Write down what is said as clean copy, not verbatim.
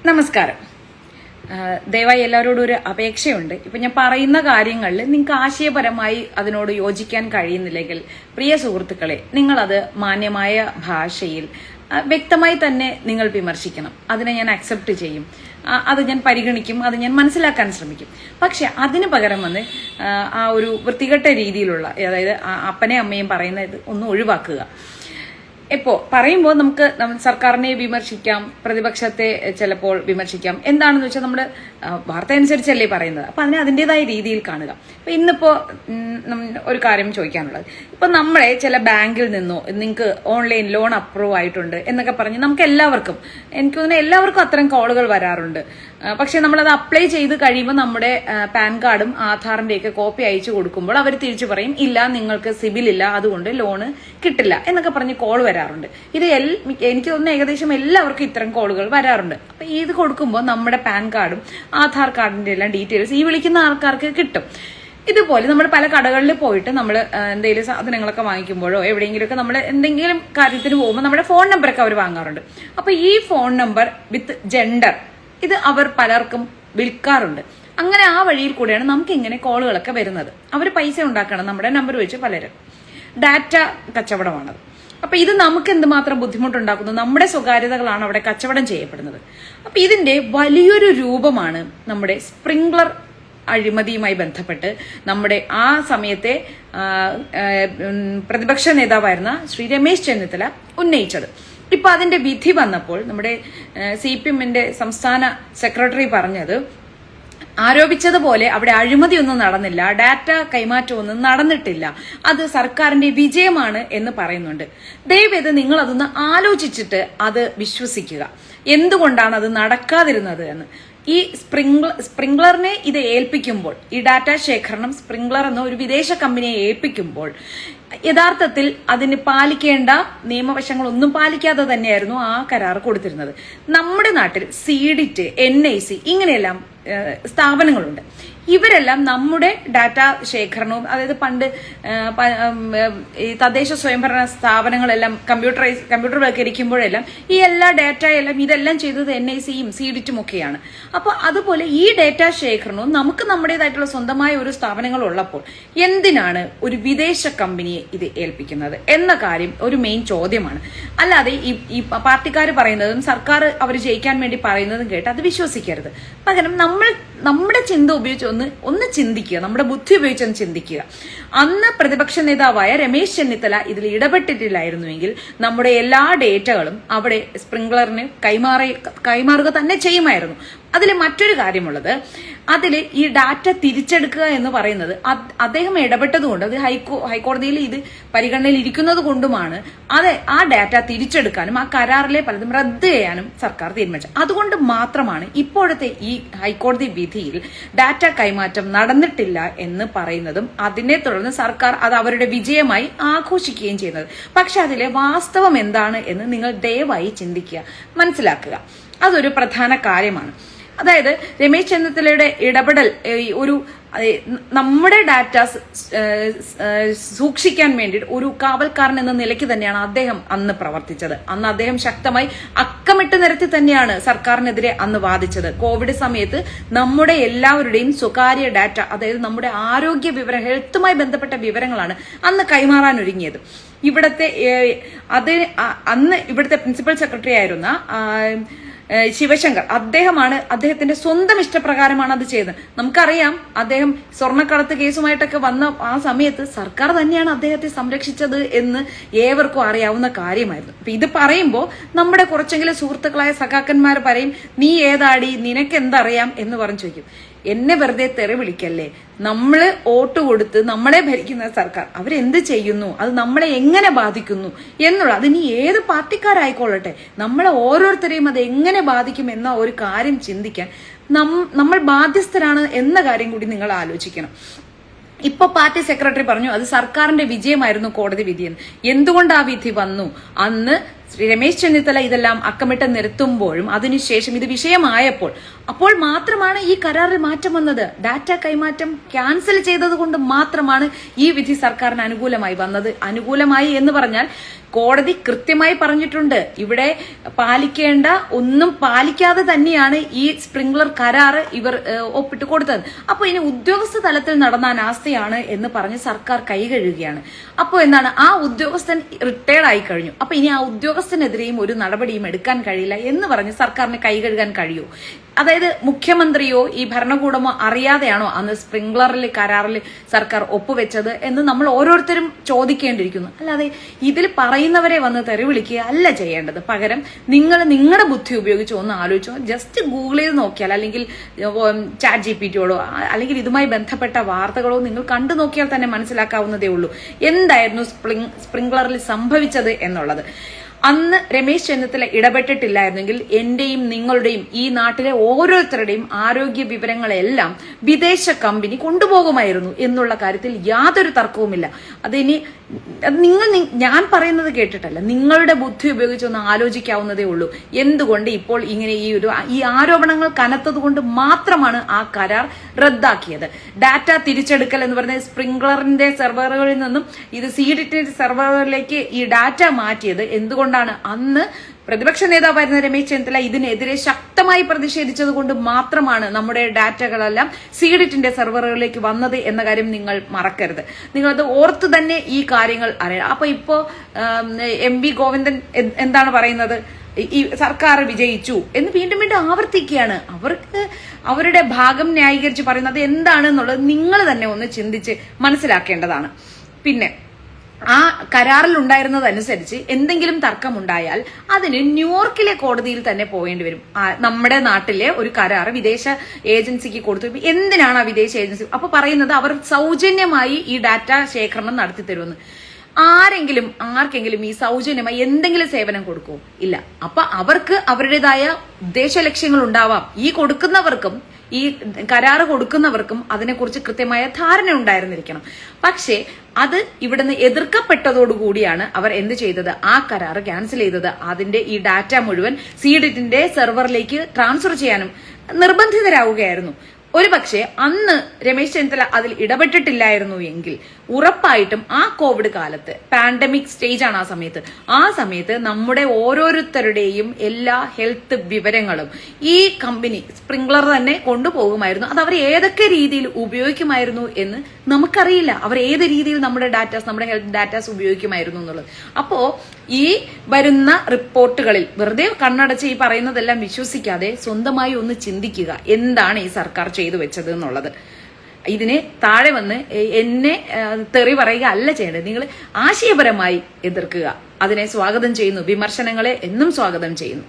നമസ്കാരം. ദയവായി എല്ലാവരോടും ഒരു അപേക്ഷയുണ്ട്. ഇപ്പൊ ഞാൻ പറയുന്ന കാര്യങ്ങളിൽ നിങ്ങൾക്ക് ആശയപരമായി അതിനോട് യോജിക്കാൻ കഴിയുന്നില്ലെങ്കിൽ പ്രിയ സുഹൃത്തുക്കളെ, നിങ്ങളത് മാന്യമായ ഭാഷയിൽ വ്യക്തമായി തന്നെ നിങ്ങൾ വിമർശിക്കണം. അതിനെ ഞാൻ അക്സെപ്റ്റ് ചെയ്യും, അത് ഞാൻ പരിഗണിക്കും, അത് ഞാൻ മനസ്സിലാക്കാൻ ശ്രമിക്കും. പക്ഷെ അതിന് പകരം വന്ന് ആ ഒരു വൃത്തികെട്ട രീതിയിലുള്ള, അതായത് അപ്പനെയും അമ്മയും പറയുന്ന ഇത് ഒന്ന് ഒഴിവാക്കുക. പറയുമ്പോൾ നമുക്ക് സർക്കാരിനെ വിമർശിക്കാം, പ്രതിപക്ഷത്തെ ചിലപ്പോൾ വിമർശിക്കാം. എന്താണെന്ന് വെച്ചാൽ നമ്മുടെ വാർത്ത അനുസരിച്ചല്ലേ പറയുന്നത്. അപ്പൊ അതിനെ അതിൻ്റെതായ രീതിയിൽ കാണുക. അപ്പൊ ഇന്നിപ്പോ ഒരു കാര്യം ചോദിക്കാനുള്ളത്, ഇപ്പൊ നമ്മളെ ചില ബാങ്കിൽ നിന്നോ നിങ്ങൾക്ക് ഓൺലൈൻ ലോൺ അപ്രൂവ് ആയിട്ടുണ്ട് എന്നൊക്കെ പറഞ്ഞ് നമുക്ക് എല്ലാവർക്കും, എനിക്ക് തോന്നുന്നു എല്ലാവർക്കും അത്തരം കോളുകൾ വരാറുണ്ട്. പക്ഷെ നമ്മളത് അപ്ലൈ ചെയ്ത് കഴിയുമ്പോൾ നമ്മുടെ പാൻ കാർഡും ആധാറിന്റെയൊക്കെ കോപ്പി അയച്ചു കൊടുക്കുമ്പോൾ അവർ തിരിച്ചു പറയും, ഇല്ല നിങ്ങൾക്ക് സിബിൽ ഇല്ല, അതുകൊണ്ട് ലോണ് കിട്ടില്ല എന്നൊക്കെ പറഞ്ഞ് കോൾ വരാറുണ്ട്. ഇത് എനിക്ക് തോന്നുന്നു ഏകദേശം എല്ലാവർക്കും ഇത്തരം കോളുകൾ വരാറുണ്ട്. അപ്പൊ ഇത് കൊടുക്കുമ്പോൾ നമ്മുടെ പാൻ കാർഡും ആധാർ കാർഡിന്റെ എല്ലാം ഡീറ്റെയിൽസ് ഈ വിളിക്കുന്ന ആൾക്കാർക്ക് കിട്ടും. ഇതുപോലെ നമ്മൾ പല കടകളിൽ പോയിട്ട് നമ്മൾ എന്തെങ്കിലും സാധനങ്ങളൊക്കെ വാങ്ങിക്കുമ്പോഴോ എവിടെയെങ്കിലുമൊക്കെ നമ്മൾ എന്തെങ്കിലും കാര്യത്തിന് പോകുമ്പോൾ നമ്മുടെ ഫോൺ നമ്പറൊക്കെ അവർ വാങ്ങാറുണ്ട്. അപ്പൊ ഈ ഫോൺ നമ്പർ വിത്ത് ജെൻഡർ ഇത് അവർ പലർക്കും വിൽക്കാറുണ്ട്. അങ്ങനെ ആ വഴിയിൽ കൂടെയാണ് നമുക്ക് ഇങ്ങനെ കോളുകളൊക്കെ വരുന്നത്. അവർ പൈസ ഉണ്ടാക്കണം നമ്മുടെ നമ്പർ വെച്ച് പലരും. ഡാറ്റ കച്ചവടമാണത്. അപ്പൊ ഇത് നമുക്ക് എന്തുമാത്രം ബുദ്ധിമുട്ടുണ്ടാക്കുന്നു. നമ്മുടെ സ്വകാര്യതകളാണ് അവിടെ കച്ചവടം ചെയ്യപ്പെടുന്നത്. അപ്പൊ ഇതിന്റെ വലിയൊരു രൂപമാണ് നമ്മുടെ സ്പ്രിംഗ്ലർ അഴിമതിയുമായി ബന്ധപ്പെട്ട് നമ്മുടെ ആ സമയത്തെ പ്രതിപക്ഷ നേതാവായിരുന്ന ശ്രീ രമേശ് ചെന്നിത്തല ഉന്നയിച്ചത്. ഇപ്പൊ അതിന്റെ വിധി വന്നപ്പോൾ നമ്മുടെ CPM-ന്റെ സംസ്ഥാന സെക്രട്ടറി പറഞ്ഞത്, ആരോപിച്ചതുപോലെ അവിടെ അഴിമതിയൊന്നും നടന്നില്ല, ഡാറ്റ കൈമാറ്റമൊന്നും നടന്നിട്ടില്ല, അത് സർക്കാരിന്റെ വിജയമാണ് എന്ന് പറയുന്നുണ്ട്. ദയവേത് നിങ്ങൾ അതൊന്ന് ആലോചിച്ചിട്ട് അത് വിശ്വസിക്കുക. എന്തുകൊണ്ടാണ് അത് നടക്കാതിരുന്നത് എന്ന്. ഈ സ്പ്രിംഗ്ലറിനെ ഇത് ഏൽപ്പിക്കുമ്പോൾ, ഈ ഡാറ്റ ശേഖരണം സ്പ്രിംഗ്ലർ എന്ന ഒരു വിദേശ കമ്പനിയെ ഏൽപ്പിക്കുമ്പോൾ യഥാർത്ഥത്തിൽ അതിന് പാലിക്കേണ്ട നിയമവശങ്ങളൊന്നും പാലിക്കാതെ തന്നെയായിരുന്നു ആ കരാർ കൊടുത്തിരുന്നത്. നമ്മുടെ നാട്ടിൽ CDIT, NIC ഇങ്ങനെയെല്ലാം സ്ഥാപനങ്ങളുണ്ട്. ഇവരെല്ലാം നമ്മുടെ ഡാറ്റ ശേഖരണവും, അതായത് പണ്ട് ഈ തദ്ദേശ സ്വയംഭരണ സ്ഥാപനങ്ങളെല്ലാം കമ്പ്യൂട്ടർവൽക്കരിക്കുമ്പോഴെല്ലാം ഈ എല്ലാ ഡാറ്റയെല്ലാം ഇതെല്ലാം ചെയ്തത് NIC-യും CDIT-ഉം ഒക്കെയാണ്. അപ്പൊ അതുപോലെ ഈ ഡാറ്റ ശേഖരണവും നമുക്ക് നമ്മുടേതായിട്ടുള്ള സ്വന്തമായ ഒരു സ്ഥാപനങ്ങൾ ഉള്ളപ്പോൾ എന്തിനാണ് ഒരു വിദേശ കമ്പനിയെ ഇത് ഏൽപ്പിക്കുന്നത് എന്ന കാര്യം ഒരു മെയിൻ ചോദ്യമാണ്. അല്ലാതെ ഈ പാർട്ടിക്കാർ പറയുന്നതും സർക്കാർ അവർ ജയിക്കാൻ വേണ്ടി പറയുന്നതും കേട്ട് അത് വിശ്വസിക്കരുത്. പകരം നമ്മുടെ ചിന്ത ഉപയോഗിച്ച് ഒന്ന് ചിന്തിക്കുക, നമ്മുടെ ബുദ്ധി ഉപയോഗിച്ചൊന്ന് ചിന്തിക്കുക. അന്ന് പ്രതിപക്ഷ നേതാവായ രമേശ് ചെന്നിത്തല ഇതിൽ ഇടപെട്ടിട്ടില്ലായിരുന്നുവെങ്കിൽ നമ്മുടെ എല്ലാ ഡേറ്റകളും അവിടെ സ്പ്രിംഗ്ലറിന് കൈമാറുക തന്നെ ചെയ്യുമായിരുന്നു. അതിൽ മറ്റൊരു കാര്യമുള്ളത്, അതിൽ ഈ ഡാറ്റ തിരിച്ചെടുക്കുക എന്ന് പറയുന്നത് അദ്ദേഹം ഇടപെട്ടതുകൊണ്ട്, അത് ഹൈക്കോടതിയിൽ ഇത് പരിഗണനയിൽ ഇരിക്കുന്നത് കൊണ്ടുമാണ് ആ ഡാറ്റ തിരിച്ചെടുക്കാനും ആ കരാറിലെ പലതും റദ്ദ് ചെയ്യാനും സർക്കാർ തീരുമാനിച്ചത്. അതുകൊണ്ട് മാത്രമാണ് ഇപ്പോഴത്തെ ഈ ഹൈക്കോടതി വിധിയിൽ ഡാറ്റ കൈമാറ്റം നടന്നിട്ടില്ല എന്ന് പറയുന്നതും അതിനെ തുടർന്ന് സർക്കാർ അത് അവരുടെ വിജയമായി ആഘോഷിക്കുകയും ചെയ്യുന്നത്. പക്ഷെ അതിലെ വാസ്തവം എന്താണ് എന്ന് നിങ്ങൾ ദയവായി ചിന്തിക്കുക, മനസ്സിലാക്കുക. അതൊരു പ്രധാന കാര്യമാണ്. അതായത് രമേശ് ചെന്നിത്തലയുടെ ഇടപെടൽ ഒരു നമ്മുടെ ഡാറ്റ സൂക്ഷിക്കാൻ വേണ്ടി ഒരു കാവൽക്കാരൻ എന്ന നിലയ്ക്ക് തന്നെയാണ് അദ്ദേഹം അന്ന് പ്രവർത്തിച്ചത്. അന്ന് അദ്ദേഹം ശക്തമായി അക്കമിട്ട് നിരത്തി തന്നെയാണ് സർക്കാരിനെതിരെ അന്ന് വാദിച്ചത്. കോവിഡ് സമയത്ത് നമ്മുടെ എല്ലാവരുടെയും സ്വകാര്യ ഡാറ്റ, അതായത് നമ്മുടെ ആരോഗ്യ വിവരം, ഹെൽത്തുമായി ബന്ധപ്പെട്ട വിവരങ്ങളാണ് അന്ന് കൈമാറാൻ ഒരുങ്ങിയത്. അന്ന് ഇവിടുത്തെ പ്രിൻസിപ്പൽ സെക്രട്ടറി ആയിരുന്ന ശിവശങ്കർ, അദ്ദേഹത്തിന്റെ സ്വന്തം ഇഷ്ടപ്രകാരമാണ് അത് ചെയ്തത്. നമുക്കറിയാം, അദ്ദേഹം സ്വർണ്ണക്കടത്ത് കേസുമായിട്ടൊക്കെ വന്ന ആ സമയത്ത് സർക്കാർ തന്നെയാണ് അദ്ദേഹത്തെ സംരക്ഷിച്ചത് എന്ന് ഏവർക്കും അറിയാവുന്ന കാര്യമായിരുന്നു. അപ്പൊ ഇത് പറയുമ്പോൾ നമ്മുടെ കുറച്ചെങ്കിലും സുഹൃത്തുക്കളായ സഖാക്കന്മാർ പറയും, നീ ഏതാടി, നിനക്ക് എന്തറിയാം എന്ന് പറഞ്ഞു ചോദിക്കും. എന്നെ വെറുതെ തെറി വിളിക്കല്ലേ. നമ്മള് വോട്ട് കൊടുത്ത് നമ്മളെ ഭരിക്കുന്ന സർക്കാർ അവരെന്ത് ചെയ്യുന്നു, അത് നമ്മളെ എങ്ങനെ ബാധിക്കുന്നു എന്നുള്ള, അതിനി ഏത് പാർട്ടിക്കാരായിക്കൊള്ളട്ടെ, നമ്മളെ ഓരോരുത്തരെയും അത് എങ്ങനെ ബാധിക്കും എന്ന ഒരു കാര്യം ചിന്തിക്കാൻ നമ്മൾ ബാധ്യസ്ഥരാണ് എന്ന കാര്യം കൂടി നിങ്ങൾ ആലോചിക്കണം. ഇപ്പൊ പാർട്ടി സെക്രട്ടറി പറഞ്ഞു അത് സർക്കാരിന്റെ വിജയമായിരുന്നു കോടതി വിധിയെന്ന്. എന്തുകൊണ്ട് ആ വിധി വന്നു? അന്ന് ശ്രീ രമേശ് ചെന്നിത്തല ഇതെല്ലാം അക്കമിട്ട് നിർത്തുമ്പോഴും അതിനുശേഷം ഇത് വിഷയമായപ്പോൾ അപ്പോൾ മാത്രമാണ് ഈ കരാറിൽ മാറ്റം വന്നത്. ഡാറ്റ കൈമാറ്റം ക്യാൻസൽ ചെയ്തത് കൊണ്ട് മാത്രമാണ് ഈ വിധി സർക്കാരിന് അനുകൂലമായി വന്നത്. അനുകൂലമായി എന്ന് പറഞ്ഞാൽ കോടതി കൃത്യമായി പറഞ്ഞിട്ടുണ്ട്, ഇവിടെ പാലിക്കേണ്ട ഒന്നും പാലിക്കാതെ തന്നെയാണ് ഈ സ്പ്രിംഗ്ലർ കരാറ് ഇവർ ഒപ്പിട്ട് കൊടുത്തത്. അപ്പൊ ഇനി ഉദ്യോഗസ്ഥ തലത്തിൽ നടന്ന അനാസ്ഥയാണ് എന്ന് പറഞ്ഞ് സർക്കാർ കൈകഴുകുകയാണ്. അപ്പോൾ എന്താണ്, ആ ഉദ്യോഗസ്ഥൻ റിട്ടയർഡ് ആയി കഴിഞ്ഞു. അപ്പൊ ഇനി ആ ഉദ്യോഗസ്ഥനെതിരെയും ഒരു നടപടിയും എടുക്കാൻ കഴിയില്ല എന്ന് പറഞ്ഞ് സർക്കാരിന് കൈകഴുകാൻ കഴിയൂ? അതായത് മുഖ്യമന്ത്രിയോ ഈ ഭരണകൂടമോ അറിയാതെയാണോ അന്ന് സ്പ്രിംഗ്ലറിൽ കരാറിൽ സർക്കാർ ഒപ്പുവെച്ചത് എന്ന് നമ്മൾ ഓരോരുത്തരും ചോദിക്കേണ്ടിയിരിക്കുന്നു. അല്ലാതെ ഇതിൽ പറയുന്നവരെ വന്ന് തെറി വിളിക്കുക അല്ല ചെയ്യേണ്ടത്. പകരം നിങ്ങൾ നിങ്ങളുടെ ബുദ്ധി ഉപയോഗിച്ച് ഒന്ന് ആലോചിച്ചോ, ജസ്റ്റ് ഗൂഗിൾ ചെയ്ത് നോക്കിയാൽ അല്ലെങ്കിൽ ചാറ്റ് ജിപിടിയോടോ അല്ലെങ്കിൽ ഇതുമായി ബന്ധപ്പെട്ട വാർത്തകളോ നിങ്ങൾ കണ്ടു നോക്കിയാൽ തന്നെ മനസ്സിലാക്കാവുന്നതേ ഉള്ളൂ എന്തായിരുന്നു സ്പ്രിംഗ്ലറിൽ സംഭവിച്ചത് എന്നുള്ളത്. അന്ന് രമേശ് ചെന്നിത്തല ഇടപെട്ടിട്ടില്ലായിരുന്നെങ്കിൽ എന്റെയും നിങ്ങളുടെയും ഈ നാട്ടിലെ ഓരോരുത്തരുടെയും ആരോഗ്യ വിവരങ്ങളെല്ലാം വിദേശ കമ്പനി കൊണ്ടുപോകുമായിരുന്നു എന്നുള്ള കാര്യത്തിൽ യാതൊരു തർക്കവുമില്ല. അതിനി ഞാൻ പറയുന്നത് കേട്ടിട്ടല്ല, നിങ്ങളുടെ ബുദ്ധി ഉപയോഗിച്ച് ഒന്ന് ആലോചിക്കാവുന്നതേ ഉള്ളൂ. എന്തുകൊണ്ട് ഇപ്പോൾ ഇങ്ങനെ ഈ ആരോപണങ്ങൾ കനത്തത് കൊണ്ട് മാത്രമാണ് ആ കരാർ റദ്ദാക്കിയത്. ഡാറ്റ തിരിച്ചെടുക്കൽ എന്ന് പറയുന്നത് സ്പ്രിംഗ്ലറിന്റെ സെർവറുകളിൽ നിന്നും ഇത് സീഡിറ്റിന്റെ സെർവറുകളിലേക്ക് ഈ ഡാറ്റ മാറ്റിയത് എന്തുകൊണ്ടാണ്? അന്ന് പ്രതിപക്ഷ നേതാവായിരുന്ന രമേശ് ചെന്നിത്തല ഇതിനെതിരെ ശക്തമായി പ്രതിഷേധിച്ചത് കൊണ്ട് മാത്രമാണ് നമ്മുടെ ഡാറ്റകളെല്ലാം സീഡിറ്റിന്റെ സെർവറുകളിലേക്ക് വന്നത് എന്ന കാര്യം നിങ്ങൾ മറക്കരുത്. നിങ്ങളത് ഓർത്ത് തന്നെ ഈ കാര്യങ്ങൾ അറിയാം. അപ്പൊ ഇപ്പോ MP ഗോവിന്ദൻ എന്താണ് പറയുന്നത്? ഈ സർക്കാർ വിജയിച്ചു എന്ന് വീണ്ടും വീണ്ടും ആവർത്തിക്കുകയാണ്. അവർക്ക് അവരുടെ ഭാഗം ന്യായീകരിച്ച് പറയുന്നത് എന്താണെന്നുള്ളത് നിങ്ങൾ തന്നെ ഒന്ന് ചിന്തിച്ച് മനസ്സിലാക്കേണ്ടതാണ്. പിന്നെ ആ കരാറിൽ ഉണ്ടായിരുന്നതനുസരിച്ച് എന്തെങ്കിലും തർക്കമുണ്ടായാൽ അതിന് ന്യൂയോർക്കിലെ കോടതിയിൽ തന്നെ പോകേണ്ടി വരും. നമ്മുടെ നാട്ടിലെ ഒരു കരാർ വിദേശ ഏജൻസിക്ക് കൊടുത്തു. എന്തിനാണ് ആ വിദേശ ഏജൻസി? അപ്പൊ പറയുന്നത് അവർ സൗജന്യമായി ഈ ഡാറ്റ ശേഖരണം നടത്തി തരുമെന്ന്. ആർക്കെങ്കിലും ഈ സൗജന്യമായി എന്തെങ്കിലും സേവനം കൊടുക്കുമോ? ഇല്ല. അപ്പൊ അവർക്ക് അവരുടേതായ ഉദ്ദേശ ലക്ഷ്യങ്ങൾ ഉണ്ടാവാം. ഈ കൊടുക്കുന്നവർക്കും ഈ കരാറ് കൊടുക്കുന്നവർക്കും അതിനെക്കുറിച്ച് കൃത്യമായ ധാരണ ഉണ്ടായിരുന്നിരിക്കണം. പക്ഷേ അത് ഇവിടുന്ന് എതിർക്കപ്പെട്ടതോടുകൂടിയാണ് അവർ എന്ത് ചെയ്തത്? ആ കരാറ് ക്യാൻസൽ ചെയ്തത്. അതിന്റെ ഈ ഡാറ്റ മുഴുവൻ സീഡിറ്റിന്റെ സെർവറിലേക്ക് ട്രാൻസ്ഫർ ചെയ്യാനും നിർബന്ധിതരാവുകയായിരുന്നു. ഒരുപക്ഷെ അന്ന് രമേശ് ചെന്നിത്തല അതിൽ ഇടപെട്ടിട്ടില്ലായിരുന്നു എങ്കിൽ ഉറപ്പായിട്ടും ആ കോവിഡ് കാലത്ത് പാൻഡമിക് സ്റ്റേജ് ആണ് ആ സമയത്ത് നമ്മുടെ ഓരോരുത്തരുടെയും എല്ലാ ഹെൽത്ത് വിവരങ്ങളും ഈ കമ്പനി സ്പ്രിംഗ്ലർ തന്നെ കൊണ്ടുപോകുമായിരുന്നു. അത് അവർ ഏതൊക്കെ രീതിയിൽ ഉപയോഗിക്കുമായിരുന്നു എന്ന് നമുക്കറിയില്ല. അവർ ഏത് രീതിയിൽ നമ്മുടെ ഹെൽത്ത് ഡാറ്റാസ് ഉപയോഗിക്കുമായിരുന്നു എന്നുള്ളത്. അപ്പോ ഈ വരുന്ന റിപ്പോർട്ടുകളിൽ വെറുതെ കണ്ണടച്ച് ഈ പറയുന്നതെല്ലാം വിശ്വസിക്കാതെ സ്വന്തമായി ഒന്ന് ചിന്തിക്കുക, എന്താണ് ഈ സർക്കാർ ചെയ്തു വെച്ചത് എന്നുള്ളത്. ഇതിനെ താഴെ വന്ന് എന്നെ തെറി പറയുക അല്ല ചെയ്യേണ്ടത്. നിങ്ങൾ ആശയപരമായി എതിർക്കുക. അതിനെ സ്വാഗതം ചെയ്യുന്നു. വിമർശനങ്ങളെ എന്നും സ്വാഗതം ചെയ്യുന്നു.